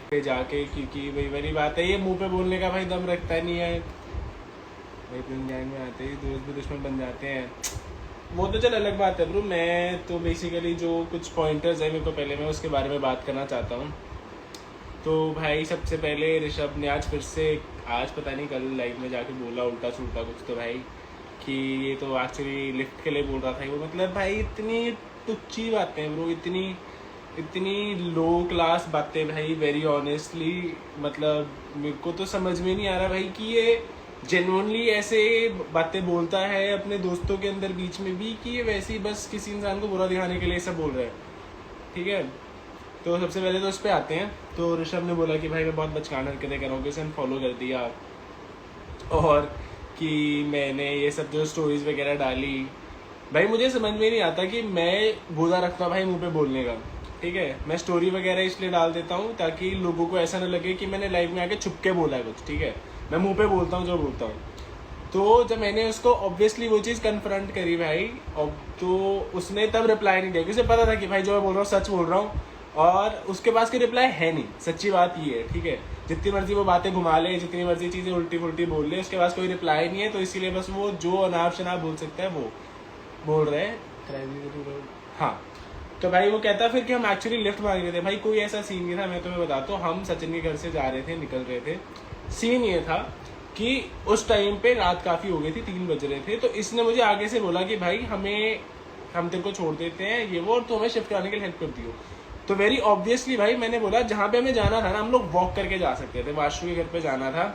पे जाके, क्योंकि वही वाली बात है, ये मुंह पे बोलने का भाई दम रखता नहीं है भाई। तुम गैंग में आते ही दोस्त भी दुश्मन बन जाते हैं, वो तो चल अलग बात है ब्रो। मैं तो बेसिकली जो कुछ पॉइंटर्स है मेरे को, पहले मैं उसके बारे में बात करना चाहता हूँ। तो भाई सबसे पहले ऋषभ ने आज फिर से, आज पता नहीं कल लाइव में जाके बोला उल्टा सुल्टा कुछ, तो भाई कि ये तो एक्चुअली लिफ्ट के लिए बोल रहा था वो। मतलब भाई इतनी टुच्ची बातें ब्रो, इतनी इतनी लो क्लास बातें भाई, वेरी ऑनेस्टली। मतलब मेरे को तो समझ में नहीं आ रहा भाई कि ये जेन्युइनली ऐसे बातें बोलता है अपने दोस्तों के अंदर बीच में भी, कि ये वैसे ही बस किसी इंसान को बुरा दिखाने के लिए सब बोल रहा है। ठीक है, तो सबसे पहले तो उस पर आते हैं। तो ऋषभ ने बोला कि भाई मैं बहुत बचकान हरकतें कर रहा हूँ, किसी ने फॉलो कर दिया, और कि मैंने ये सब जो स्टोरीज वगैरह डाली। भाई मुझे समझ में नहीं आता कि मैं गुदा रखता हूँ भाई मुंह पे बोलने का। ठीक है, मैं स्टोरी वगैरह इसलिए डाल देता हूँ ताकि लोगों को ऐसा ना लगे कि मैंने लाइव में आके छुप के बोला है कुछ। ठीक है, मैं मुंह पे बोलता हूँ जो बोलता हूँ। तो जब मैंने उसको ऑब्वियसली वो चीज़ कन्फ्रंट करी भाई, तो उसने तब रिप्लाई नहीं दिया, क्योंकि उसे पता था कि भाई जो मैं बोल रहा हूँ सच बोल रहा हूँ, और उसके पास कोई रिप्लाई है नहीं। सच्ची बात ये है। ठीक है, जितनी मर्जी वो बातें घुमा ले, जितनी मर्जी चीज़ें उल्टी फुल्टी बोल ले, उसके पास कोई रिप्लाई नहीं है। तो इसीलिए बस वो जो अनाप शनाप बोल सकता है वो बोल रहे हैं। हाँ, तो भाई वो कहता फिर कि हम एक्चुअली लिफ्ट मांग रहे थे। भाई कोई ऐसा सीन नहीं था, मैं तुम्हें बताता हूँ। हम सचिन के घर से जा रहे थे, निकल रहे थे। सीन ये था कि उस टाइम पे रात काफ़ी हो गई थी, 3 बज रहे थे। तो इसने मुझे आगे से बोला कि भाई हम तेरे को छोड़ देते हैं ये वो, और तो हमें शिफ्ट कराने के लिए हेल्प कर दियो। तो वेरी ऑब्वियसली भाई मैंने बोला जहाँ पे हमें जाना था ना, हम लोग वॉक करके जा सकते थे, वाशु के घर पे जाना था।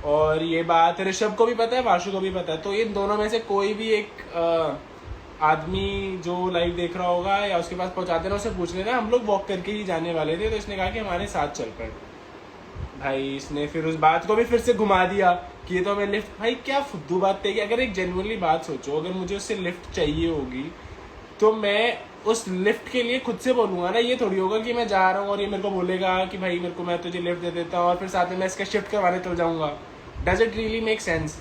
और ये बात ऋषभ को भी पता है, वाशु को भी पता है। तो इन दोनों में से कोई भी एक आदमी जो लाइव देख रहा होगा या उसके पास पहुंचा देना, उसे पूछ लेना। हम लोग वॉक करके ही जाने वाले थे। तो इसने कहा कि हमारे साथ चल पड़। भाई इसने फिर उस बात को भी फिर से घुमा दिया कि ये तो हमें लिफ्ट। भाई क्या फुद्दू बात है कि अगर एक जेन्युइनली बात सोचो, अगर मुझे उससे लिफ्ट चाहिए होगी तो मैं उस लिफ्ट के लिए खुद से बोलूंगा ना। ये थोड़ी होगा कि मैं जा रहा हूँ और ये मेरे को बोलेगा कि भाई मेरे को, मैं तुझे लिफ्ट दे देता हूँ और फिर साथ में मैं इसका शिफ्ट करवाने चल जाऊंगा। Does it really make sense?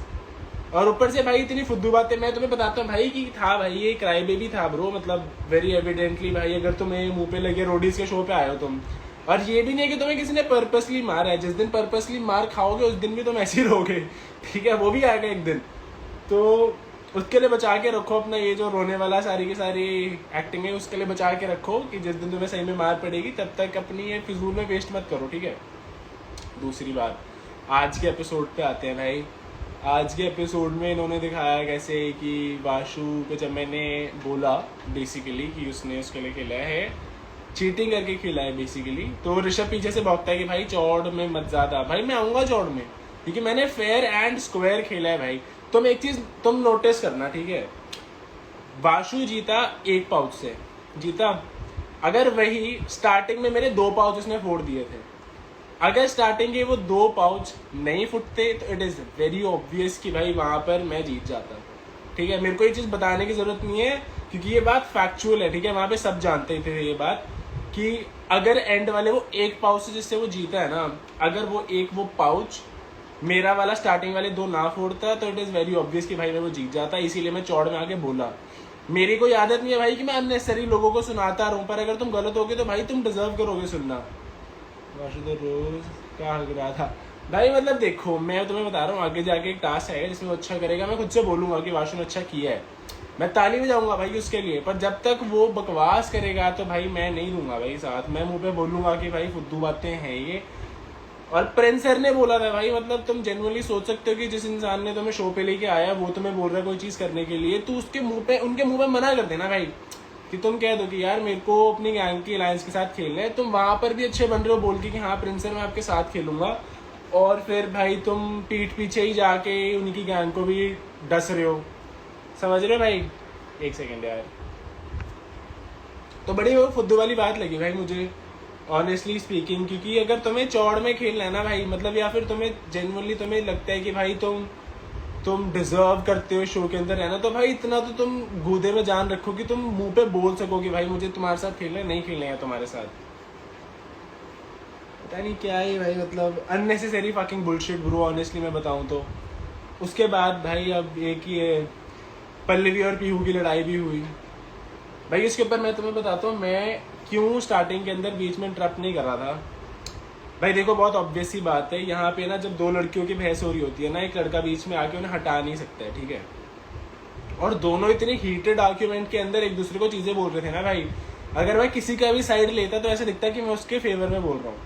और ऊपर से भाई इतनी फुद्दू बातें, मैं तुम्हें बताता हूँ भाई कि था भाई ये क्राई बेबी था ब्रो। मतलब वेरी एविडेंटली भाई, अगर तुम्हें मुंह पे लगे रोडीज के शो पे आए हो तुम, और ये भी नहीं है कि तुम्हें किसी ने पर्पसली मारा है। जिस दिन पर्पसली मार खाओगे उस दिन भी तुम ऐसे ही रहोगे। ठीक है, वो भी आएगा एक दिन। तो उसके लिए बचा के रखो अपना ये जो रोने वाला सारी की सारी एक्टिंग है, उसके लिए बचा के रखो कि जिस दिन तुम्हें सही में मार पड़ेगी तब तक अपनी ये फिजूल में वेस्ट मत करो। ठीक है, दूसरी बात, आज के एपिसोड पे आते हैं भाई। आज के एपिसोड में इन्होंने दिखाया कैसे कि वाशु को जब मैंने बोला बेसिकली कि उसने उसके लिए खेला है, चीटिंग करके खेला है बेसिकली, तो ऋषभ पीछे से भौंकता है कि भाई चौड़ में मत ज्यादा। भाई मैं आऊंगा चौड़ में, क्योंकि मैंने फेयर एंड स्क्वायर खेला है भाई। तुम एक चीज तुम नोटिस करना, ठीक है, वाशु जीता 1 पाउच से जीता। अगर वही स्टार्टिंग में मेरे 2 पाउच उसने फोड़ दिए थे, अगर स्टार्टिंग के वो 2 पाउच नहीं फुटते तो इट इज वेरी ऑब्वियस कि भाई वहां पर मैं जीत जाता। ठीक है, मेरे को ये चीज बताने की जरूरत नहीं है क्योंकि ये बात फैक्चुअल है। ठीक है, वहां पे सब जानते थे ये बात कि अगर एंड वाले वो 1 पाउच से जिससे वो जीता है ना, अगर वो पाउच मेरा वाला स्टार्टिंग वाले 2 ना फोड़ता तो इट इज वेरी ऑब्वियस कि भाई मैं वो जीत जाता। इसीलिए मैं चौड़ में आके बोला। मेरी कोई आदत नहीं है भाई कि मैं अननेसेसरी लोगों को सुनाता रहूं, पर अगर तुम गलत होगे तो भाई तुम डिजर्व करोगे सुनना। वाशु तो रोज क्या लग रहा था भाई। मतलब देखो, मैं तुम्हें बता रहा हूँ आगे जाके एक टास्क है जिसमें वो अच्छा करेगा, मैं खुद से बोलूंगा कि वाशु ने अच्छा किया है, मैं ताली भी जाऊंगा भाई उसके लिए। पर जब तक वो बकवास करेगा तो भाई मैं नहीं दूंगा भाई साथ। मैं मुंह पे बोलूंगा कि भाई फुद्दू बातें हैं ये। और प्रिंस सर ने बोला था भाई, मतलब तुम जेन्युइनली सोच सकते हो कि जिस इंसान ने तुम्हें शो पे लेके आया वो तुम्हें बोल रहा है कोई चीज करने के लिए, तो उसके मुंह पे, उनके मुंह पे मना कर देना भाई कि तुम कह दो कि यार मेरे को अपनी गैंग की अलायंस के साथ खेलना है। तुम वहां पर भी अच्छे बन रहे हो बोल के कि हाँ प्रिंस सर मैं आपके साथ खेलूंगा, और फिर भाई तुम पीठ पीछे ही जाके उनकी गैंग को भी डस रहे हो। समझ रहे हो भाई? एक सेकेंड यार, तो बड़ी वो फुद्दू वाली बात लगी भाई मुझे ऑनेस्टली स्पीकिंग। क्योंकि अगर तुम्हें चौड़ में खेलना है ना भाई, मतलब या फिर तुम्हें जेन्युइनली तुम्हें लगता है कि भाई तुम डिजर्व करते हो शो के अंदर रहना, तो भाई इतना तो तुम गूदे में जान रखो कि तुम मुंह पे बोल सको कि भाई मुझे तुम्हारे साथ खेलना है, नहीं खेलना है तुम्हारे साथ। पता नहीं क्या है भाई, मतलब unnecessary fucking bullshit bro honestly मैं बताऊं तो। उसके बाद भाई अब एक ये पल्लवी और पीहू की लड़ाई भी हुई भाई। इसके ऊपर मैं तुम्हें बताता हूँ मैं क्यों स्टार्टिंग के अंदर बीच में इंटरप्ट नहीं कर रहा था भाई देखो बहुत ऑब्वियस सी बात है, यहाँ पे ना जब दो लड़कियों की बहस हो रही होती है ना, एक लड़का बीच में आके उन्हें हटा नहीं सकता है, ठीक है। और दोनों इतने हीटेड आर्ग्यूमेंट के अंदर एक दूसरे को चीजें बोल रहे थे ना भाई, अगर मैं किसी का भी साइड लेता तो ऐसा दिखता कि मैं उसके फेवर में बोल रहा हूँ,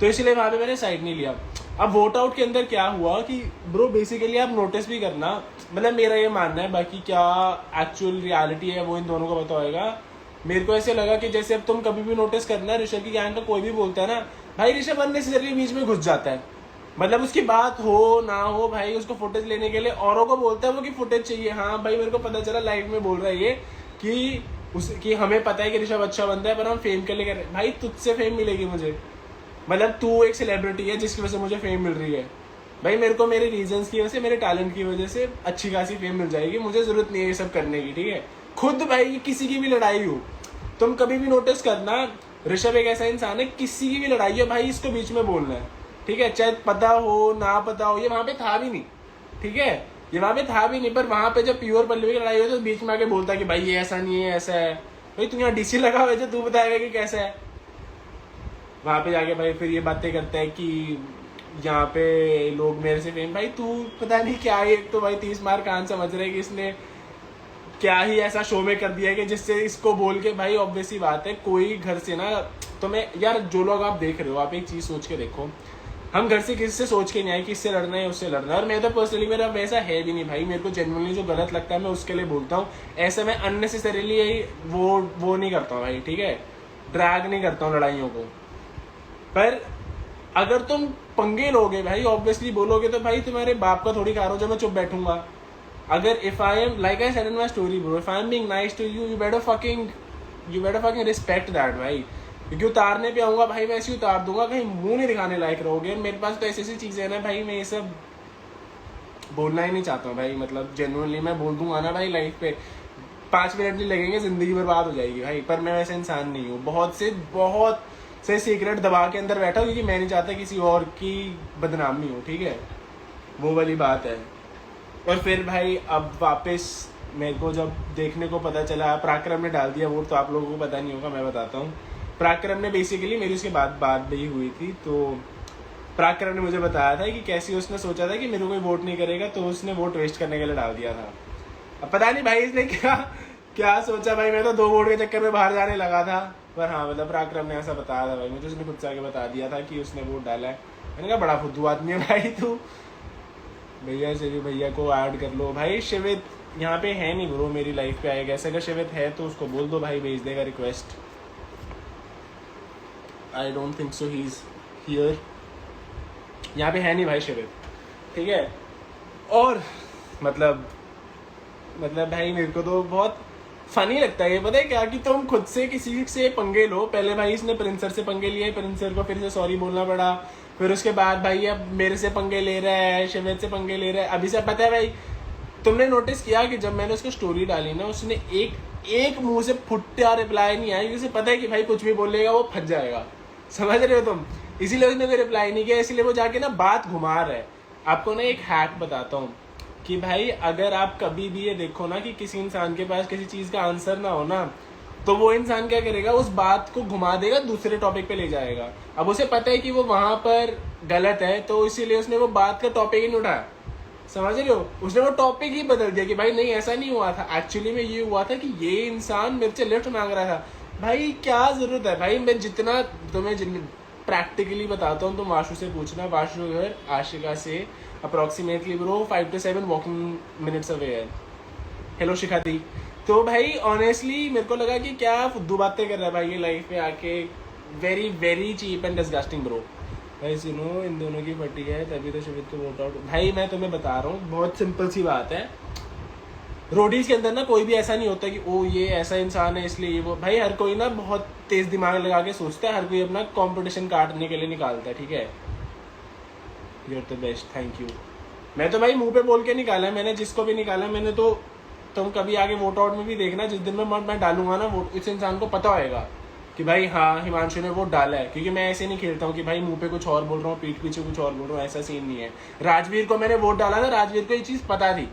तो इसलिए वहां पे मैंने साइड नहीं लिया। अब वोट आउट के अंदर क्या हुआ कि ब्रो बेसिकली आप नोटिस भी करना, मतलब मेरा ये मानना है, बाकी क्या एक्चुअल रियलिटी है वो इन दोनों को पता होगा। मेरे को ऐसे लगा कि जैसे अब तुम कभी भी नोटिस करना, ऋषभ की गैंग का कोई भी बोलता है ना भाई, ऋषभ अननेसेसरी बीच में घुस जाता है, मतलब उसकी बात हो ना हो भाई, उसको फुटेज लेने के लिए औरों को बोलता है वो कि फुटेज चाहिए। हाँ भाई मेरे को पता चला लाइव में बोल रहा है ये कि हमें पता है कि ऋषभ अच्छा बंदा है पर हम फेम के लिए कर रहे हैं। भाई तुझसे फेम मिलेगी मुझे, मतलब तू एक सेलिब्रिटी है जिसकी वजह से मुझे फेम मिल रही है भाई, मेरे को मेरे रीजंस की वजह से, मेरे टैलेंट की वजह से अच्छी खासी फेम मिल जाएगी, मुझे जरूरत नहीं है ये सब करने की, ठीक है। खुद भाई किसी की भी लड़ाई हो, तुम कभी भी नोटिस करना, ऋषभ एक ऐसा इंसान है, किसी की भी लड़ाई हो भाई इसको बीच में बोलना है, ठीक है, चाहे पता हो ना पता हो। ये वहां पे था भी नहीं, ठीक है, ये वहां पे था भी नहीं, पर वहां पे जब प्योर पल्लवी की लड़ाई हो तो बीच में आके बोलता कि भाई ये ऐसा नहीं है ऐसा है। भाई तू यहाँ डीसी लगा हुआ है, तू बताएगा कि कैसा है। वहां पे जाके भाई फिर ये बातें करता है कि यहाँ पे लोग मेरे से फेम, भाई तू पता नहीं क्या है, एक तो भाई 30 मार कान समझ रहे कि इसने क्या ही ऐसा शो में कर दिया है कि जिससे इसको बोल के, भाई ऑब्वियस सी बात है कोई घर से ना, तो मैं यार जो लोग आप देख रहे हो आप एक चीज सोच के देखो, हम घर से किसी से सोच के नहीं आए कि इससे लड़ना है उससे लड़ना है। और मैं तो पर्सनली मेरा वैसा है भी नहीं भाई, मेरे को जेन्युइनली जो गलत लगता है मैं उसके लिए बोलता हूँ, ऐसे मैं अननेसेसरीली वो नहीं करता हूँ भाई, ठीक है, ड्रैग नहीं करता हूँ लड़ाइयों को। पर अगर तुम पंगे लोगे भाई, ऑब्वियसली बोलोगे तो भाई तुम्हारे बाप का थोड़ी कार हो जो मैं चुप बैठूंगा। अगर if I am like I said in my story bro, if I am being nice to you, you better fucking respect that भाई, क्योंकि उतारने पे आऊंगा भाई मैं ऐसे उतार दूंगा, कहीं मुंह नहीं दिखाने लायक रहोगे। मेरे पास तो ऐसी ऐसी चीजें है ना भाई, मैं ये सब बोलना ही नहीं चाहता हूँ भाई, मतलब जेन्युइनली मैं बोल दूंगा ना भाई लाइफ पे 5 मिनट नहीं लगेंगे, जिंदगी बर्बाद हो जाएगी भाई, पर मैं वैसा इंसान नहीं हूँ। बहुत से सीक्रेट दबा के अंदर बैठा हूँ क्योंकि मैं नहीं चाहता किसी और की बदनामी हो, ठीक है, वो वाली बात है। और फिर भाई अब वापस मेरे को जब देखने को पता चला पराक्रम ने डाल दिया वोट, तो आप लोगों को पता नहीं होगा मैं बताता हूँ। पराक्रम ने बेसिकली मेरी उसके बाद बात भी हुई थी, तो पराक्रम ने मुझे बताया था कि कैसे उसने सोचा था कि मेरे को कोई वोट नहीं करेगा तो उसने वोट वेस्ट करने के लिए डाल दिया था। अब पता नहीं भाई इसने क्या सोचा भाई, मैं तो 2 वोट के चक्कर में बाहर जाने लगा था, पर हाँ मतलब पराक्रम ने ऐसा बताया था भाई मुझे, उसने खुद से आके बता दिया था कि उसने वोट डाला है। मैंने कहा बड़ा फुद्दू आदमी है भाई तू, भैया से भी भैया को ऐड कर लो भाई। शिवित यहाँ पे है नहीं ब्रो, मेरी लाइफ पे आएगा ऐसे, अगर शिवित है तो उसको बोल दो भाई भेज देगा request. I don't think so he is here, यहाँ पे है नहीं भाई शिवित, ठीक है। और मतलब भाई मेरे को तो बहुत फनी लगता है ये, पता है क्या, कि तुम खुद से किसी से पंगे लो। पहले भाई इसने प्रिंसर से पंगे लिए, प्रिंसर को फिर से सॉरी बोलना पड़ा, फिर उसके बाद भाई अब मेरे से पंगे ले रहा है, शिवित से पंगे ले रहा है। अभी से पता है भाई, तुमने नोटिस किया कि जब मैंने उसको स्टोरी डाली ना, उसने एक मुंह से फुट्टा रिप्लाई नहीं आया, क्योंकि उसे पता है कि भाई कुछ भी बोलेगा वो फंस जाएगा, समझ रहे हो तुम, इसीलिए उसने कोई रिप्लाई नहीं किया, इसीलिए वो जाके ना बात घुमा रहा है। आपको ना एक हैक बताता हूँ कि भाई अगर आप कभी भी ये देखो ना कि किसी इंसान के पास किसी चीज का आंसर ना हो ना, तो वो इंसान क्या करेगा, उस बात को घुमा देगा, दूसरे टॉपिक पे ले जाएगा। अब उसे पता है कि वो वहां पर गलत है, तो इसीलिए उसने वो बात का टॉपिक ही नहीं उठाया, समझ रहे हो, उसने वो टॉपिक ही बदल दिया कि भाई नहीं ऐसा नहीं हुआ था, एक्चुअली में ये हुआ था कि ये इंसान मेरे से लिफ्ट मांग रहा था। भाई क्या जरूरत है भाई, मैं जितना तुम्हें प्रैक्टिकली बताता हूँ, तुम वाशु से पूछना, वाशु घर आशिका से approximately bro 5 to 7 walking minutes away है। हेलो शिखा दी। तो भाई ऑनेस्टली मेरे को लगा कि क्या फुद्दू बातें कर रहा है भाई ये लाइफ में आके, very very cheap and disgusting bro. भाई सुनो इन दोनों की फटी है तभी तो शिवित को वोट आउट। भाई मैं तुम्हें बता रहा हूँ बहुत सिंपल सी बात है, रोडीज के अंदर ना कोई भी ऐसा नहीं होता कि ओ ये ऐसा इंसान है इसलिए ये वो। भाई हर कोई ना बहुत तेज दिमाग लगा के सोचता है, हर कोई अपना कंपटीशन काटने के लिए निकालता है, ठीक है। You are the best, thank you. मैं तो भाई मुंह पे बोल के निकाला है, मैंने जिसको भी निकाला मैंने, तो तुम कभी आगे वोट आउट में भी देखना, जिस दिन में मैं डालूंगा ना वोट, इस इंसान को पता होएगा कि भाई हाँ हिमांशु ने वोट डाला है। क्योंकि मैं ऐसे नहीं खेलता हूँ कि भाई मुंह पे कुछ और बोल रहा हूँ पीठ पीछे कुछ और बोल रहा हूँ, ऐसा सीन नहीं है। राजवीर को मैंने वोट डाला था, राजवीर को ये चीज पता थी,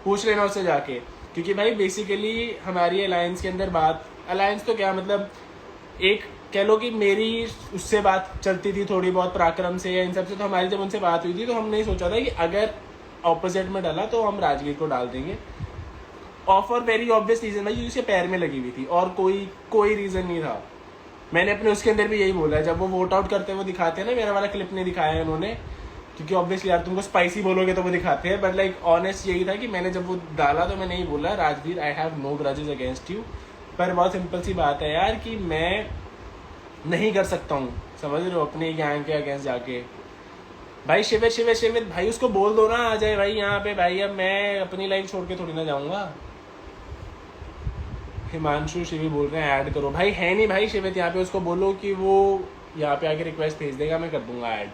पूछ लेना उससे जाके। क्योंकि भाई बेसिकली हमारी अलायंस के अंदर बात, अलायंस तो क्या मतलब एक कह लो कि मेरी उससे बात चलती थी थोड़ी बहुत पराक्रम से या इन सब से, तो हमारी जब उनसे बात हुई थी तो हमने सोचा था कि अगर ऑपोजिट में डाला तो हम राजवीर को डाल देंगे। ऑफर वेरी ऑब्वियस रीजन भाई, उसके पैर में लगी हुई थी और कोई रीज़न नहीं था। मैंने अपने उसके अंदर भी यही बोला है, जब वो वोट आउट करते हुए दिखाते हैं ना, मेरा वाला क्लिप नहीं दिखाया है उन्होंने, क्योंकि ऑब्वियसली यार तुमको स्पाइसी बोलोगे तो वो दिखाते हैं, बट लाइक ऑनेस्ट यही था कि मैंने जब वो डाला तो मैंने यही बोला, Rajveer I have no grudges against you, पर बहुत सिंपल सी बात है यार कि मैं नहीं कर सकता हूँ, समझ रहे हो, अपने गैंग के अगेंस्ट जाके। भाई शिविर भाई उसको बोल दो ना आ जाए भाई यहाँ पे भाई, अब मैं अपनी लाइफ छोड़ के थोड़ी ना जाऊँगा। हिमांशु शिवी बोल रहे हैं ऐड करो, भाई है नहीं भाई शिवित यहाँ पे, उसको बोलो कि वो यहाँ पे आके रिक्वेस्ट भेज देगा, मैं कर दूंगा ऐड।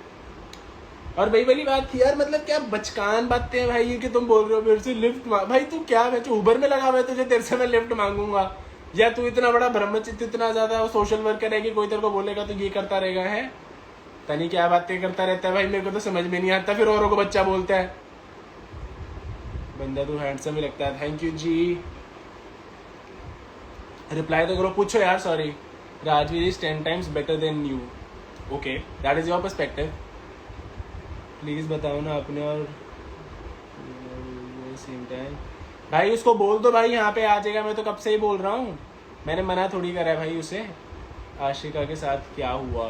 और भाई वाली बात थी यार, मतलब क्या बचकान बातें हैं भाई ये कि तुम बोल रहे हो मेरे से लिफ्ट भाई तू क्या मैं उबर में लगा हुआ है तुझे, तेरे से मैं लिफ्ट मांगूंगा? या तू इतना बड़ा ब्रह्मचित्त, इतना ज्यादा सोशल वर्कर है कि कोई तेरे को बोलेगा तो ये करता रहेगा है? तनी क्या बातें करता रहता है भाई, मेरे को तो समझ में नहीं आता, फिर औरों को बच्चा बोलता है। बंदा तू हैंडसम ही लगता है, थैंक यू जी। रिप्लाई तो करो, पूछो यार। Sorry, Rajveer is 10 times better than you. Okay, that is your perspective. Please बताओ ना अपने और सेम टाइम। भाई उसको बोल दो भाई यहाँ पे आ जाएगा, मैं तो कब से ही बोल रहा हूँ, मैंने मना थोड़ी करा है भाई उसे। आशिका के साथ क्या हुआ?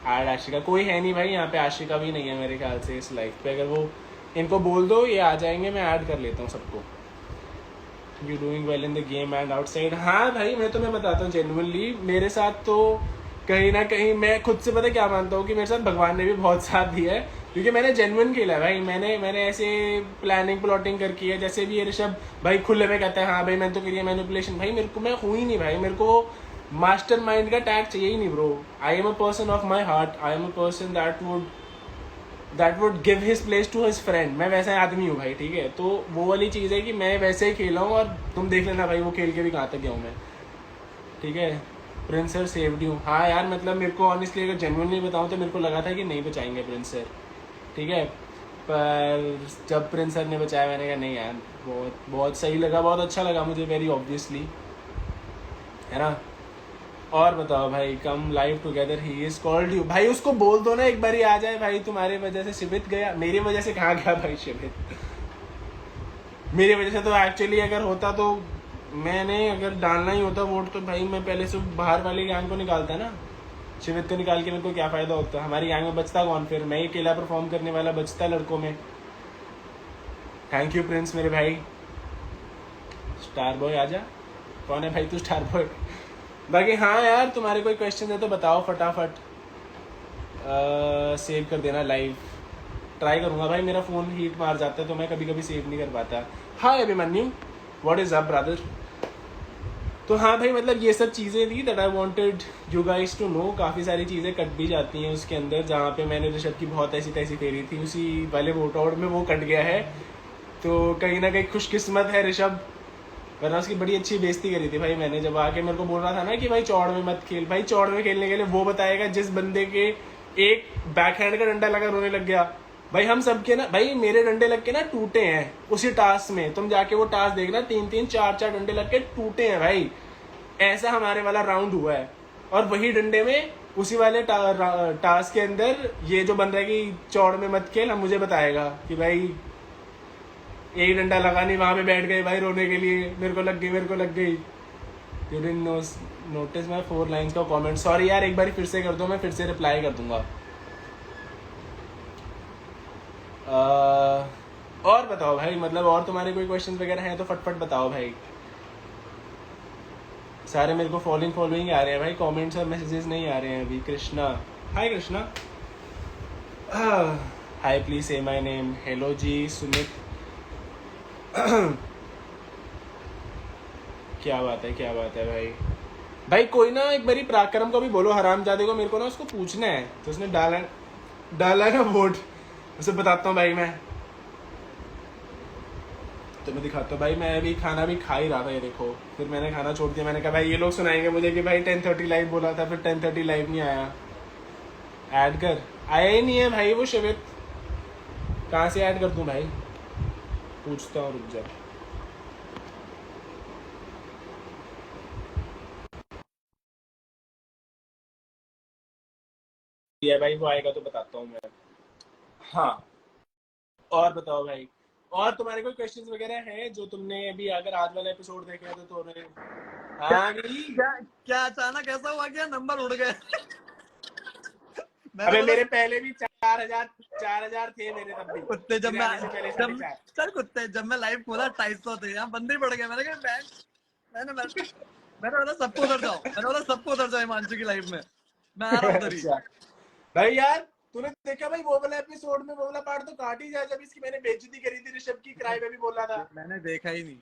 ऐड आशिका कोई है नहीं भाई यहाँ पे, आशिका भी नहीं है मेरे ख्याल से इस लाइफ पे। अगर वो इनको बोल दो ये आ जाएंगे, मैं ऐड कर लेता हूँ सबको। You doing well in the game and outside. हाँ भाई मैं तुम्हें बताता हूँ जेन्युइनली, मेरे साथ तो कहीं ना कहीं मैं खुद से पता क्या मानता हूँ कि मेरे साथ भगवान ने भी बहुत साथ दिया है, क्योंकि मैंने जेन्युइन खेला है भाई। मैंने ऐसे प्लानिंग प्लॉटिंग करके है, जैसे भी ये ऋषभ भाई खुले में कहता है हाँ भाई मैंने तो करी है मैनिपुलेशन, भाई मेरे को मैं हुई नहीं भाई, मेरे को मास्टर माइंड का टैग चाहिए ही नहीं bro. I am a person of my heart, I am a person that would give his place to his friend. मैं वैसा आदमी हूँ भाई, ठीक है? तो वो वाली चीज़ है कि मैं वैसे ही खेला हूँ, और तुम देख लेना भाई वो खेल के भी कहाँ तक गया हूँ मैं, ठीक है? Prince sir saved you. हाँ यार मतलब मेरे को ऑनेस्टली अगर जेन्युइनली बताऊँ तो मेरे को लगा था कि नहीं बचाएंगे प्रिंस सर, ठीक है? पर जब प्रिंस सर ने बचाया मैंने कहा नहीं यार, बहुत बहुत सही लगा, बहुत अच्छा लगा मुझे, वेरी ऑब्वियसली, है ना? और बताओ भाई, come live together, he is called you. भाई उसको बोल दो ना एक बार ही आ जाए भाई, तुम्हारी वजह से शिवित गया, मेरी वजह से कहाँ गया भाई शिवित? मेरी वजह से तो एक्चुअली अगर होता तो मैंने अगर डालना ही होता वोट तो भाई मैं पहले से बाहर वाले गैंग को निकालता ना, शिवित को निकाल के मेरे को क्या फायदा होता? हमारी गैंग में बचता कौन फिर? मैं ही अकेला परफॉर्म करने वाला बचता लड़कों में। थैंक यू प्रिंस मेरे भाई। स्टार बॉय आजा, कौन है भाई तू स्टार बॉय? बाकी हाँ यार तुम्हारे कोई क्वेश्चन है तो बताओ फटाफट। सेव कर देना लाइव, ट्राई करूँगा भाई, मेरा फ़ोन हीट मार जाता है तो मैं कभी कभी सेव नहीं कर पाता। Hi Abhimanyu, what is up brother? तो हाँ भाई मतलब ये सब चीज़ें थी that I wanted you guys to know. काफ़ी सारी चीज़ें कट भी जाती हैं उसके अंदर, जहाँ पे मैंने ऋषभ की बहुत ऐसी तैसी फेरी थी उसी वाले वोट आउट में, वो कट गया है। तो कहीं ना कहीं खुशकिस्मत है ऋषभ, वरना उसकी बड़ी अच्छी बेइज्जती करी थी भाई मैंने, जब आके मेरे को बोल रहा था ना कि भाई चौड़ में मत खेल। भाई चौड़ में खेलने के लिए वो बताएगा जिस बंदे के एक बैकहैंड का डंडा लगा रोने लग गया। भाई हम सबके ना भाई, मेरे डंडे लग के ना टूटे हैं उसी टास्क में, तुम जाके वो टास्क देखना, 3-3 4-4 डंडे लग के टूटे हैं भाई। ऐसा हमारे वाला राउंड हुआ है, और वही डंडे में उसी वाले टास्क के अंदर ये जो बन रहा है कि चौड़ में मत खेल, हम मुझे बताएगा कि भाई एक डंडा लगा नहीं, वहां पे बैठ गए भाई रोने के लिए, मेरे को लग गई। You didn't notice my 4 lines का कमेंट। सॉरी यार एक बार फिर से कर दो, मैं फिर से रिप्लाई कर दूंगा। और बताओ भाई, मतलब और तुम्हारे कोई क्वेश्चंस वगैरह हैं तो फटफट बताओ भाई। सारे मेरे को फॉलोइंग आ रहे हैं भाई, कमेंट्स और मैसेजेस नहीं आ रहे हैं अभी। कृष्णा, हाय कृष्णा, हाय प्लीज से माय नेम। हेलो जी सुमित। क्या बात है भाई कोई ना एक बारी पराक्रम को भी बोलो, हरामजादे को, मेरे को ना उसको पूछना है, तो उसने डाला ना वोट, उसे बताता हूँ भाई मैं, तो मैं दिखाता हूँ भाई। मैं अभी खाना भी खा ही रहा था, ये देखो, फिर मैंने खाना छोड़ दिया। मैंने कहा भाई ये लोग सुनाएंगे मुझे कि भाई 10:30 लाइव बोला था, फिर 10:30 लाइव नहीं आया। ऐड कर, आया ही नहीं है भाई वो शिवित, कहाँ से ऐड कर दूँ भाई? पूछता हूँ, रुक जा। है भाई, वो आएगा तो बताता हूँ मैं। हाँ, और बताओ भाई, और तुम्हारे कोई क्वेश्चंस वगैरह हैं जो तुमने अभी अगर आज वाला एपिसोड देखा है तो तुमने। क्या हाँ भी। क्या क्या अचानक ऐसा हुआ, क्या नंबर उड़ गए? मैंने अबे बोला मेरे पहले भी 4,000 थे मेरे तब भी, कुत्ते, मेरे आने से पहले जब 4.5। चल कुत्ते, जब मैं लाइव खोला 250 थे, यहाँ बंदे ही पड़ गए। मैंने कहा मैंने बोला सबको उधर जाओ, मैंने बोला सबको उधर जाओ हिमांशु की लाइव में, मैं आ रहा हूँ उधर ही। अच्छा भाई यार, तूने देखा भाई वो वाला एपिसोड में वो वाला पार्ट तो काट ही जाए जब इसकी मैंने बेइज्जती करी थी ऋषभ की, क्राई में भी बोला था। मैंने देखा ही नहीं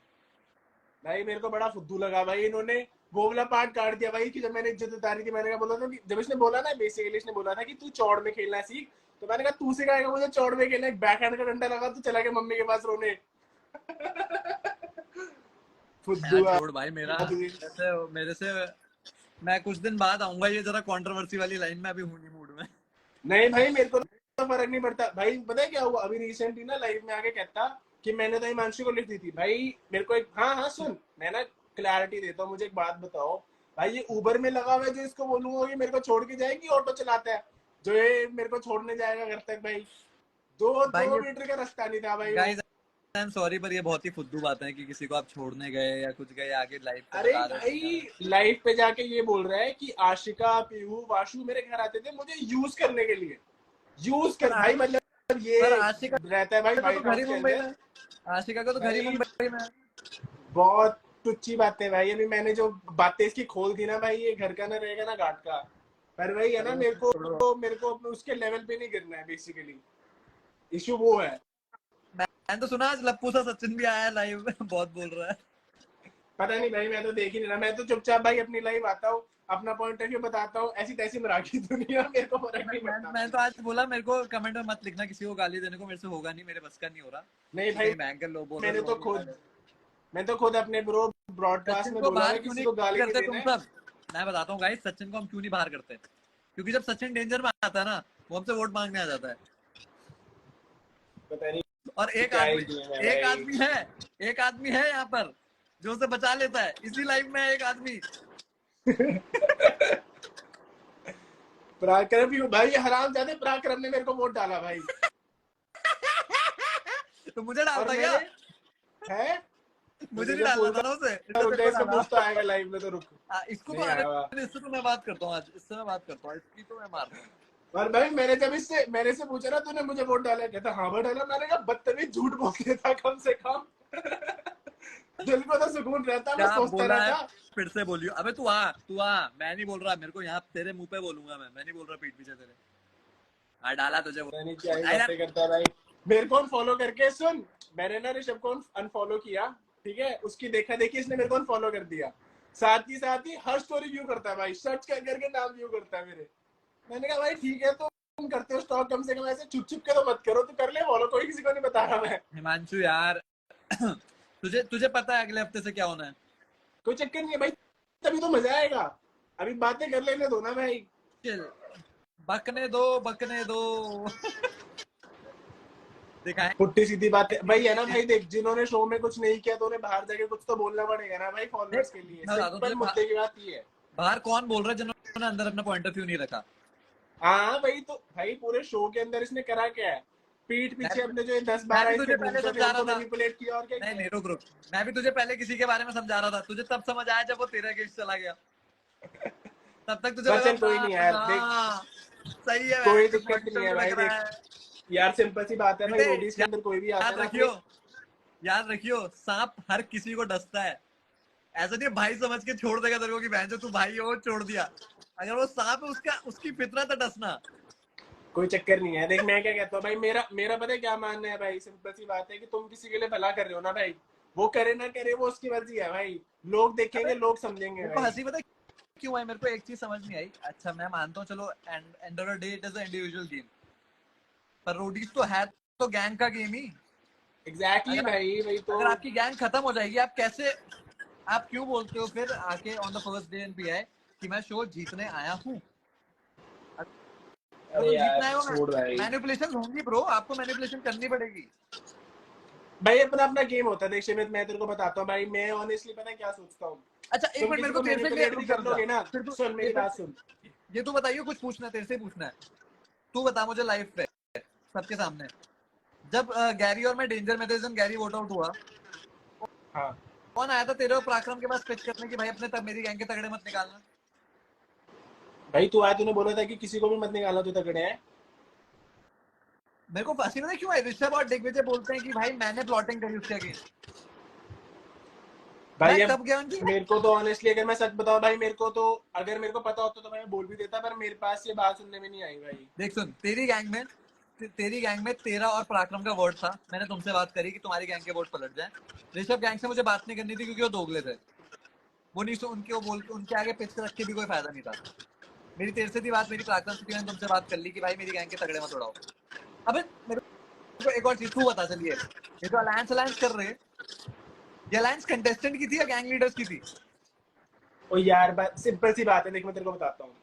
भाई मेरे को बड़ा फुद्दू लगा भाई, इन्होंने वो वाला पार्ट काट दिया भाई कि जब मैंने इज्जत उतारी थी, मैंने कहा बोला था कि जब इसने बोला ना, बेसिकली इसने बोला था कि तू चौड़ में खेलना सीख, तो मैंने कहा तू सिखाएगा मुझे चौड़ में खेलना, एक बैक हैंड का डंडा लगा तो चला गया मम्मी के पास रोने। यार। फुद्दू छोड़ भाई, आदमी। मेरे से मैं कुछ दिन बाद आऊंगा, ये जरा कंट्रोवर्सी वाली लाइन में अभी हूं नहीं मूड में। नहीं भाई मेरे को तो फर्क नहीं पड़ता भाई, पता है क्या हुआ अभी रिसेंटली ना, लाइव में आके कहता कि मैंने तो हिमांशु को लिख दी थी भाई। मेरे को एक, हाँ हाँ सुन, मैं ना क्लैरिटी देता हूँ, मुझे एक बात बताओ भाई, ये उबर में लगा हुआ है जो इसको बोलूंगा कि मेरे को छोड़ के जाएगी, ऑटो चलाता है जो ये मेरे को छोड़ने जाएगा घर तक भाई, दो भाई दो ये मीटर का रास्ता नहीं था भाई वो। गाइस, आई एम सॉरी, पर ये बहुत ही फुद्दू बात है कि किसी को आप छोड़ने गए या कुछ गए, आगे लाइव पे अरे बता रहे हो भाई दुनिया लाइव पे जाके ये बोल रहा है कि आशिका, पीहू, वाशु मेरे घर आते थे मुझे यूज करने के लिए, यूज कर भाई, मतलब ये पर आशिका रहता है भाई का तो व्हाइट घर हाउस ही के मुंबई अंदर में, आशिका का तो घर ही भाई। मुंबई में है। बहुत टुच्ची बातें भाई, अभी मैंने जो बातें इसकी खोल दी ना भाई, ये घर का ना रहेगा ना घाट का। पर भाई है ना, चलो छोड़ो। मेरे को अपने उसके लेवल पे नहीं गिरना है, बेसिकली इशू वो है। मैंने तो सुना आज लप्पू सा सचिन भी आया है लाइव में, बहुत बोल रहा है। पता नहीं भाई, मैं तो देख ही नहीं रहा, मैं तो चुपचाप भाई अपनी लाइफ आता हूँ, अपना पॉइंट ऑफ व्यू बताता हूँ, ऐसी तैसी मराठी दुनिया, मेरे को फर्क नहीं पड़ता मैं भाई। तो आज बोला मेरे को कमेंट में मत लिखना किसी को गाली देने को, मेरे से होगा नहीं, मेरे बस का नहीं हो रहा नहीं कि भाई, कहीं बैंकर लोग बोल मैंने तो रहे खुद हैं। मैं तो खुद अपने ब्रो ब्रॉडकास्ट सचिन में को बोला बाहर था क्यों किसी नहीं को गाली नहीं करते तुम देना है। सब? मैं बताता हूँ गाइस, सचिन को हम क्यों नहीं बाहर करते, क्योंकि जब सचिन डेंजर में आता है ना, वो हमसे वोट मांगने आ जाता है। पता नहीं और क्या ही किए हैं एक भाई। आदमी है, एक आदमी है यहाँ पर जो उसे बचा लेता है, इसी लाइफ में है एक आदमी। पराक्रम भी भाई, हराम जाने पराक्रम ने मेरे को वोट डाला भाई। तो मुझे और डालता क्या? मेरे है, मुझे नहीं रुक डालना था पूछता, ना उसे, इसलिए रुक तेरे जा, को इसको डाला। पूछता आएगा लाइव में तो रुक। इसको तो नहीं आने आया हुआ। दे, इससे तो मैं बात करता हूँ आज, इससे मैं बात करता हूँ, इसकी तो मैं मार दूंगा। और भाई मैंने जब इससे मेरे से पूछा ना तूने मुझे वोट डाला, कहता हाँ वोट डाला, मैंने कहा बदतमीज, झूठ बोल देता कम से कम। दिल को तो सुकून रहता, मैं क्या सोचता बोला है? रहता। फिर से बोलियो, अबे तू आ, मैं नहीं बोल रहा, मेरे को यहाँ तेरे मुंह पे बोलूंगा, मैं नहीं बोल रहा पीठ पीछे तेरे। हाँ डाला तुझे पता नहीं क्या ही अरे बातें करता है भाई। मेरे को अनफॉलो करके सुन, मैंने ना ऋषभ को अनफॉलो किया, ठीक है, उसकी देखा देखी इसने मेरे को अनफॉलो कर दिया, साथ ही हर स्टोरी व्यू करता है भाई, सर्च कर करके नाम व्यू करता है मेरे। मैंने कहा भाई ठीक है, तो तुम करते हो स्टॉक, कम से कम ऐसे छुप छुप के तो मत करो, तो कर ले फॉलो, कोई किसी को नहीं बता रहा मैं। हिमांशु यार, तुझे तुझे पता है अगले हफ्ते से क्या होना है? कोई चक्कर नहीं है भाई, तभी तो मजा आएगा, अभी बातें कर लेने दो ना भाई। चल बकने दो दिखाए। पुट्टी सीधी बात है भाई, है ना भाई, देख जिन्होंने शो में कुछ नहीं किया तो उन्हें बाहर जाके कुछ तो बोलना पड़ेगा ना भाई, फॉलोअर्स के लिए, मैं बता दूं सिंपल तुझे, मुद्दे की बात ये है। बाहर कौन बोल रहा है जिन्होंने अंदर अपना पॉइंट ऑफ व्यू नहीं रखा? हाँ भाई, तो भाई पूरे शो के अंदर इसने करा क्या है, पीठ मैं पीछे अपने जो दस मैं बारह भी इसके तुझे पहले घूमते थे समझा रहा उनको था, मैनिपुलेट किया, और क्या नहीं किया नहीं है। रुक रुक, मैं भी तुझे पहले किसी के बारे में समझा रहा था, तुझे तब समझ आया जब वो तेरे अगेंस्ट चला गया, तब तक तुझे लगा बचन कोई नहीं यार, देख सही है, कोई जो दिक्कत नहीं पॉइंट है लग भाई, रहा देख है। यार सिंपल सी बात है भाई, बेटे रोडीज के अंदर कोई भी आता है याद ना रखियो, अपने। सांप हर किसी को डसता है, ऐसा नहीं भाई समझ के छोड़ देगा तेरे को कि बहन जो तू भाई हो छोड़ दिया, अगर वो सांप है उसका उसकी फितरत है डसना। कोई चक्कर नहीं है, देख मैं क्या कहता हूँ भाई, मेरा मेरा पता है क्या मानना है भाई, सिंपल सी बात है कि तुम किसी के लिए भला कर रहे हो ना भाई, वो करे ना करे वो उसकी मर्जी है भाई, लोग अबे देखेंगे, लोग समझेंगे मेरे को भाई। हंसी पता है क्यों है, मेरे को एक चीज समझ नहीं आई। अच्छा मैं मानता हूँ चलो, end of the day it is a individual game, पर रोडीज तो है तो गैंग का गेम ही। एग्जैक्टली अगर भाई, वही तो। अगर आपकी गैंग खत्म हो जाएगी, आप कैसे, आप क्यों बोलते हो फिर आके on the first day NPI कि मैं शो जीतने आया हूँ? अगर अरे तुम यार जीतना है, छोड़ भाई, मैनिपुलेशन होंगी ब्रो, आपको मैनिपुलेशन करनी पड़ेगी। भाई अपना अपना गेम होता है, देख शिमित मैं तेरे को बताता हूँ भाई, मैं ऑनेस्टली पता है क्या सोचता हूँ, अच्छा एक तुम मिनट, मेरे किसी को को तेरे से मैनिपुलेट भी क्लियर कर समझा, लोगे ना, फिर तू सुन मेरी बात सुन। ये तो बताइए, कुछ पूछना है तेरे से पूछना है। तू बता मुझे लाइव पे सबके सामने, जब गैरी और मैं डेंजर में थे, जब गैरी वोट आउट हुआ, हाँ कौन आया था तेरे और पराक्रम के पास पिच करने की भाई अपने तब मेरी गैंग के तगड़े मत निकालना? भाई, तू आया, तूने बोला था कि किसी को भी मत निकालना, तू तगड़े है। मेरे को फंसी नहीं क्यों है, ऋषभ और दिग्विजय बोलते हैं कि भाई मैंने प्लॉटिंग करी उसके अगेंस्ट। मैं भाई अब कब गया उनकी? मेरे को तो ऑनेस्टली, अगर मैं सच बताऊं भाई, मेरे को तो अगर मेरे को पता होता तो मैं बोल भी देता, पर मेरे पास ये बात सुनने में नहीं आई भाई। देख सुन, तेरी गैंग में तेरा और पराक्रम का वर्ड था, मैंने तुमसे बात करी कि तुम्हारी गैंग के वोट पलट जाए। ऋषभ गैंग से मुझे बात नहीं करनी थी क्योंकि वो दोगले थे, वो नहीं उनके वो बोल के उनके आगे पिच रख के भी कोई फायदा नहीं था। मेरी तेरे से थी बात, मेरी पराक्रम से थी, मैंने तुमसे बात कर ली कि भाई मेरी गैंग के तगड़े मत उड़ाओ। अबे मेरे को एक और चीज तू बता, चलिए ये जो अलायंस अलायंस कर रहे हैं, ये अलायंस कंटेस्टेंट की थी या गैंग लीडर्स की थी? ओ यार, बात सिंपल सी बात है, देख मैं तेरे को बताता हूँ।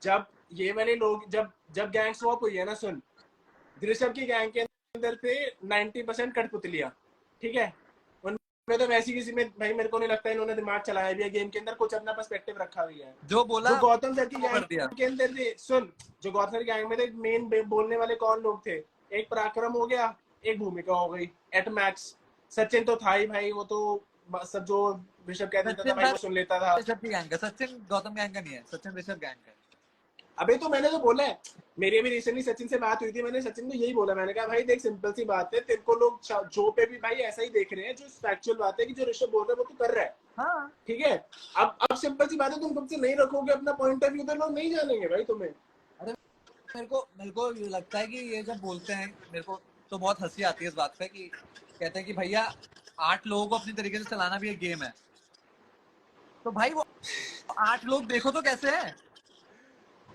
जब ये वाले लोग, जब जब गैंग स्वॉप हुई है ना, सुन, ऋषभ की गैंग के अंदर थे 90% कठपुतलियां, ठीक है। उनमें तो वैसी किसी में भाई मेरे को नहीं लगता इन्होंने दिमाग चलाया भी है गेम के अंदर, कुछ अपना पर्सपेक्टिव रखा हुआ है। जो बोला जो गौतम सर की वो कर गैंग दिया। के अंदर थे, सुन, जो गौतम सर की गैंग में थे, मेन बोलने वाले कौन लोग थे? एक पराक्रम हो गया, एक भूमिका हो गई एट मैक्स। सचिन तो था ही भाई, वो तो सब जो ऋषभ कह देता था सचिन भाई था वो सुन लेता था। ऋषभ की गैंग का, सचिन गौतम गैंग का नहीं है, सचिन ऋषभ गैंग का है। अबे तो मैंने तो बोला है, मेरी अभी रिसेंटली सचिन से बात हुई थी, मैंने सचिन को यही बोला, मैंने कहा भाई देख सिंपल सी बात है, तेरे को लोग जो पे भी भाई ऐसा ही देख रहे हैं, जो फैक्चुअल बात है कि जो ऋषभ बोल रहा है वो तू कर रहा है, हाँ ठीक है। अब सिंपल सी बात है, तुम तुमसे नहीं रखोगे अपना पॉइंट ऑफ व्यू तो लोग नहीं जानेंगे भाई तुम्हें। अरे मेरे को ये लगता है कि ये जब बोलते हैं, मेरे को तो बहुत हंसी आती है इस बात पे कि कहते हैं कि भैया 8 लोगों को अपनी तरीके से चलाना भी एक गेम है। तो भाई वो 8 लोग देखो तो कैसे है।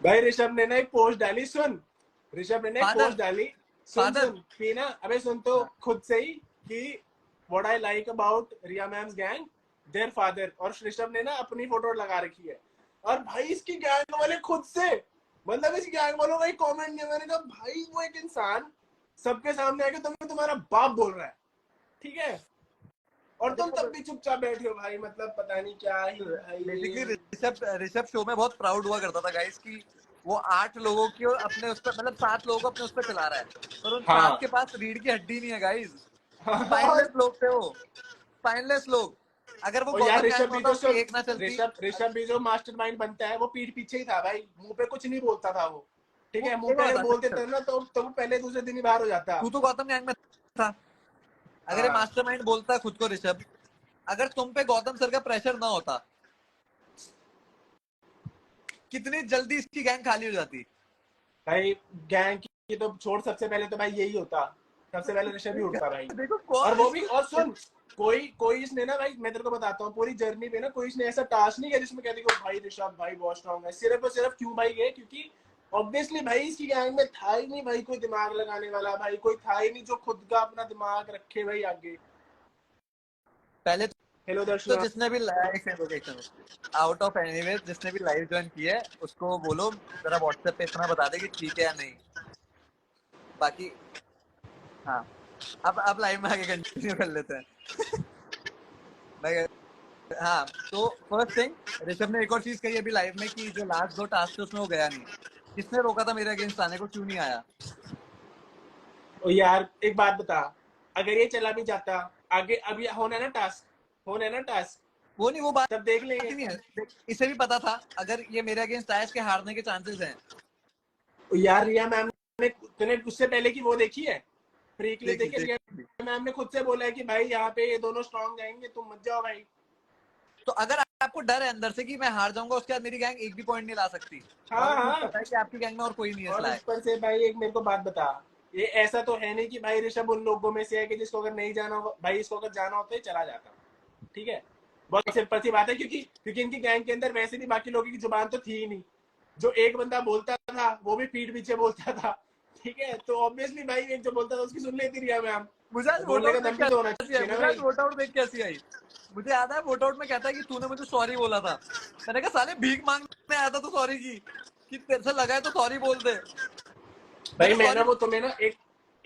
भाई ऋषभ ने ना एक पोस्ट डाली, सुन, ऋषभ ने ना एक फादर पोस्ट डाली, सुन फादर सुन कि ना, अबे सुन तो खुद से ही, कि what I like about Riya ma'am's gang, their father, और ऋषभ ने ना अपनी फोटो लगा रखी है, और भाई इसकी गैंग वाले खुद से, मतलब इस गैंग वालों का एक कमेंट किया, मैंने कहा भाई वो एक इंसान सबके सामने आके तुम्हें तुम्हारा बाप बोल रहा है, ठीक है, और तुम तब भी चुपचाप बैठे हो भाई, मतलब पता नहीं क्या ही बेसिकली भाई। ऋषभ शो में बहुत प्राउड हुआ करता था गाइस कि वो 8 लोगों की अपने उस पर, मतलब 7 लोगों को अपने उस पर चला रहा है, पर उन 7 हाँ के पास रीढ़ की हड्डी नहीं है गाइस। हाँ। स्पाइनलेस लोग थे वो, स्पाइनलेस लोग। अगर वो और यार गौतम गैंग ऋषभ में भी होता, तो उसकी सुन, एक ना चलती। ऋषभ भी जो मास्टरमाइंड बनता है वो पीठ पीछे ही था भाई, मुंह पे कुछ नहीं बोलता था वो, ठीक वो है, मुंह एक पे बात अगर बता, बोल देते ना तो वो पहले दूसरे दिन ही बाहर हो जाता। तू तो गौतम गैंग में था, अगर ये हाँ मास्टरमाइंड बोलता है खुद को ऋषभ, अगर तुम पे गौतम सर का प्रेशर ना होता, कितनी जल्दी इसकी गैंग खाली हो जाती। भाई, गैंग की तो छोड़, सबसे पहले तो भाई यही होता, सबसे पहले ऋषभ ही उठता भाई। देखो और वो भी, और इसको सुन, कोई कोई इसने ना भाई, मैं तेरे को बताता हूँ, पूरी जर्नी पे ना कोई इसने ऐसा टास्क नहीं किया जिसमें कहते कि भाई ऋषभ भाई बहुत स्ट्रॉन्ग है, सिर्फ और सिर्फ क्यों भाई गए, क्योंकि ऑब्वियसली भाई इसकी गैंग में था ही नहीं भाई कोई दिमाग लगाने वाला, भाई कोई था ही नहीं जो खुद का अपना दिमाग रखे भाई आगे। पहले हेलो तो दर्शना। जिसने भी आउट ऑफ एनीवे जिसने भी लाइव ज्वाइन किया है उसको बोलो जरा व्हाट्सएप पे इतना बता दे कि ठीक है या नहीं, बाकी हाँ। अब लाइव में आगे कंटिन्यू कर लेते हैं। मैं हाँ, तो फर्स्ट थिंग, ऋषभ ने एक और चीज कही अभी लाइव में कि जो लास्ट 2 टास्क थे उसमें वो गया नहीं। किसने रोका था मेरे अगेंस्ट आने को, क्यों नहीं आया? ओ यार एक बात बता, अगर ये चला भी जाता आगे, अभी होना है ना टास्क, होना है ना टास्क, वो नहीं, वो बात तब देख लेंगे। ही नहीं है। इसे भी पता था अगर ये मेरे अगेंस्ट आया, इसके हारने के चांसेस हैं। ओ यार रिया मैम ने, तूने उससे पहले की वो देखी है, फ्री क्लिप देखी देखी है? देखी। रिया मैम ने खुद से बोला है कि भाई यहाँ पे ये दोनों स्ट्रॉन्ग जाएंगे, तुम मत जाओ भाई। तो अगर आपको डर है अंदर से कि मैं हार जाऊंगा, उसके बाद मेरी गैंग एक भी पॉइंट नहीं ला सकती, हाँ और मुझे हाँ। पता है कि आपकी गैंग में और कोई नहीं है और इसलिए। ऊपर से भाई एक मेरे को बात बता, ये ऐसा तो है नहीं कि भाई ऋषभ उन लोगों में से है कि जिसको अगर नहीं जाना हो भाई, इसको अगर जाना होता है चला जाता, ठीक है, बहुत सिंपल सी बात है, क्योंकि क्योंकि इनकी गैंग के अंदर वैसे भी बाकी लोगों की जुबान तो थी ही नहीं, जो एक बंदा बोलता था वो भी पीठ पीछे बोलता था, ठीक है, तो ऑब्वियसली भाई एक जो बोलता था उसकी सुन लेती रिया मैम, मुझे आज वोट बोलने का आउट देख दम के भी तो होना हंसी आई, चाहिए ना मुझे आज भाई। वोट आउट देख के हंसी आई। मुझे याद है वोट आउट में कहता है कि तूने मुझे सॉरी बोला था। मैंने कहा साले भीख मांगने आया था तू सॉरी की, कि तेरे से लगा है तो सॉरी बोल दे। भाई मैंने मैं ना सॉरी। वो तुम्हें ना एक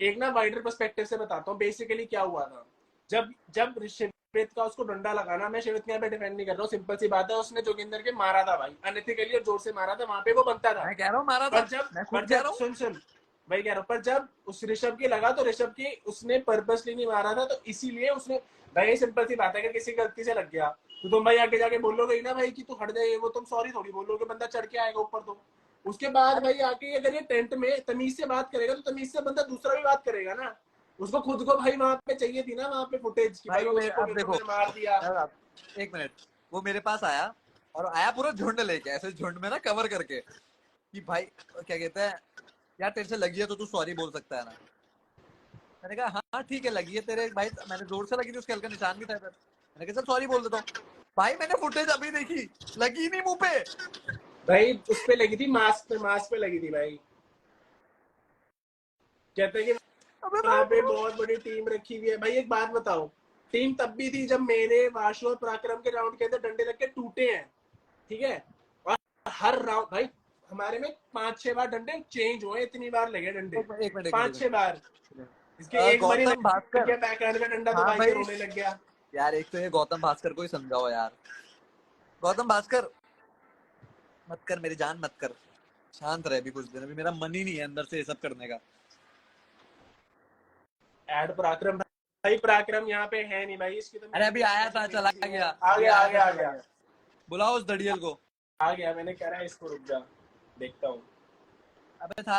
एक ना वाइडर पर्सपेक्टिव से बताता हूँ, बेसिकली क्या हुआ था, जब जब शिवित का उसको डंडा लगाना, मैं शिवित के यहाँ पे डिफेंड नहीं कर रहा हूँ, सिंपल सी बात है, उसने जोगिंदर के मारा था भाई, अनएथिकली और जोर से मारा था, वहां पे वो बनता था। मैं कह रहा हूँ मारा था, पर जब मैं खुद पर कह जब रहा हूँ। सुन सुन भाई कह रहा हूँ, पर जब उस ऋषभ की लगा तो ऋषभ की उसने पर्पसली नहीं मारा था, तो इसीलिए उसने, भाई सिंपल सी बात है, अगर किसी गलती से लग गया तो तुम भाई आगे जाके बोलोगे ही ना भाई कि तू हट जाए, वो तुम सॉरी थोड़ी बोलोगे, बंदा चढ़ के आएगा ऊपर तो। उसके बाद भाई आके अगर ये टेंट में तमीज से बात करेगा तो तमीज से बंदा दूसरा भी बात करेगा ना। उसको खुद को भाई वहां पे चाहिए थी ना, वहां पे फुटेज की भाई भाई वो मेरे, उसको अब मेरे को देखो मैंने मार दिया। एक मिनट, वो मेरे पास आया और आया पूरा झुंड लेके, ऐसे झुंड में ना कवर करके कि भाई क्या कहते हैं, यार तेरे से लगी है तो तू सॉरी बोल सकता है ना। मैंने कहा हाँ ठीक है लगी है तेरे भाई, मैंने जोर से लगी थी, उसके हल्का निशान भी था इधर, मैंने कहा चल सॉरी बोल देता हूँ। भाई मैंने फुटेज अभी देखी, लगी नहीं मुंह पे। भाई उस पे लगी थी, मास्क पे, मास्क पे लगी थी भाई। कहते हैं कि अबे वहां पे भाई बहुत बड़ी टीम रखी हुई है। भाई एक बात बताओ, टीम तब भी थी जब मेरे, वाशु और पराक्रम के राउंड के अंदर डंडे लग के टूटे हैं, ठीक है। और हर राउंड भाई हमारे में 5-6 बार डंडे चेंज हुए, इतनी बार लगे डंडे, एक मिनट एक मिनट एक मिनट एक 5-6 बार। मिनट। इसके एक बार ही गौतम लग भास्कर, गया बैकहैंड का डंडा तो हाँ भाई के भाई, रोने लग गया। यार एक तो ये गौतम भास्कर को ही समझाओ यार। गौतम भास्कर मत कर मेरी जान, मत कर, शांत रहे अभी कुछ दिन, अभी मेरा मन ही नहीं है अंदर से ये सब करने का। एड पराक्रम, भाई पराक्रम यहाँ पे है नहीं भाई, इसकी तो अरे मैंने अभी आया था चला देखी थी वो, गया, आ अभी गया आ आया था गया आ चला गया गया। बुलाओ उस दड़ियल को। आ गया, मैंने कह रहा है इसको रुक जा, देखता हूँ। अबे था